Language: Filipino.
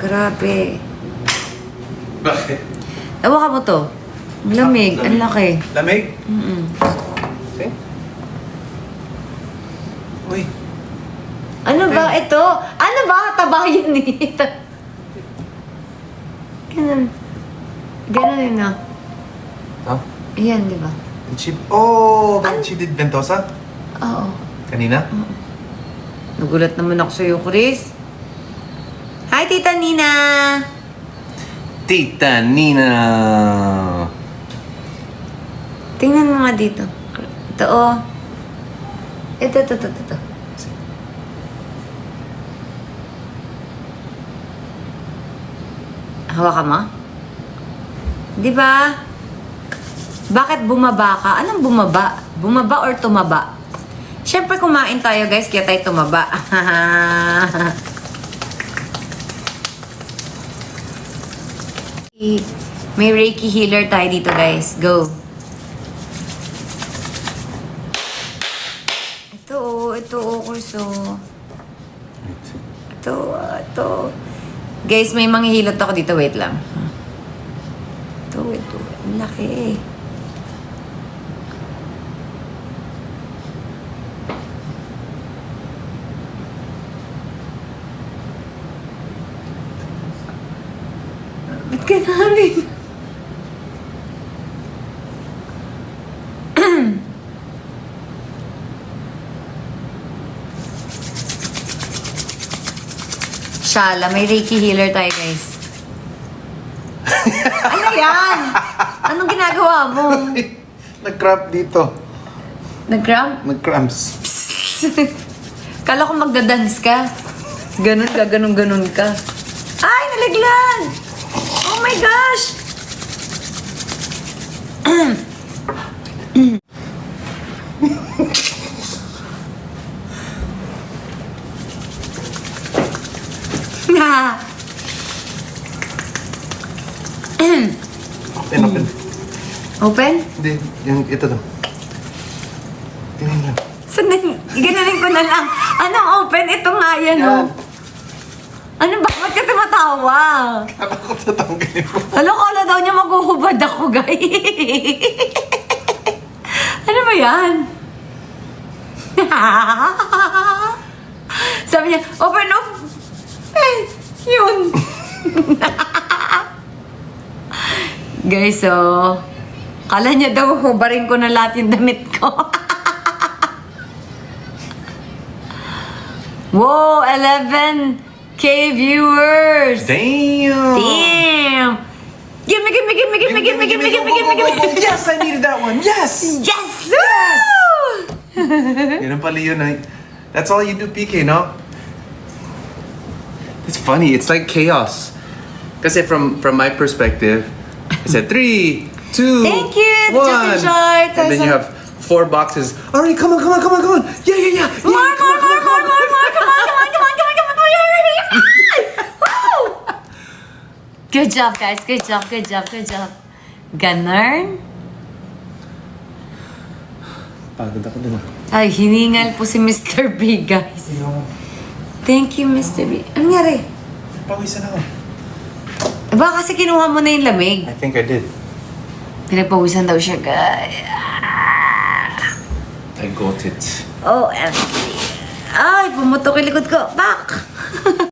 Grabe. Bakit? Hawakan mo to. Lamig. Ang laki. Lamig? Mm-mm. See? Uy. Ano ba ito? Ano ba? Taba yun eh. Ganun. Ganun yun ah. Huh? Ayan, di ba? Did she... Oh! She did Ventosa? Oo. Kanina? Nagulat naman ako sa'yo, Chris. Hi, Tita Nina! Tita Nina! Tingnan mo nga dito. Ito, oh. Ito. Hawakan mo? Di ba? Bakit bumaba ka? Anong bumaba? Bumaba or tumaba? Siyempre kumain tayo guys, kaya tayo tumaba. May Reiki healer tayo dito guys. Go. Ito kurso. Ito. Guys, may manghihilot ako dito. Wait lang. Ito. Ang laki eh. Ba't ka namin? Shala, may Reiki healer tayo, guys. Ano yan? Anong ginagawa mo? Nag-cramp dito. Nag-cramp? Nag-cramps. Kala ko magdadance ka. Ganun ka. Ay, nalaglag! Oh my gosh! Open. Open? Hindi, yung ito daw. Tingnan lang. Sandali, ganarin ko na lang. Anong open? Ito nga yan, oh. Ano ba? Ba't ka tumatawa? Kapag sa tanggalin mo. Kala daw niya maghuhubad ako, guys. Ano ba yan? Sabi niya, open up. Eh, yun. Guys, so, kala niya daw hubarin ko na lahat yung damit ko. Wow, 11K viewers. Damn! Gimme. Yes, I needed that one. Yes! Yes! Yan ang pala yun. That's all you do, PK, no? It's funny. It's like chaos. Kasi from my perspective, I said 3, 2, Thank you. 1. Just enjoyed. And then you have 4 boxes. All right, come on. Yeah. More. Come on. Woo! Good job, guys. Good job. Ganun. Pagod ako dun. Ay, hiningal po si Mr. B, guys. Thank you, Mr. B. Ano nangyari? Pawisan ako. Baka kasi kinuha mo na yung lamig. I think I did. Pinagpawisan daw siya, guys. I got it. OMG. Ay, pumutok yung likod ko. Back!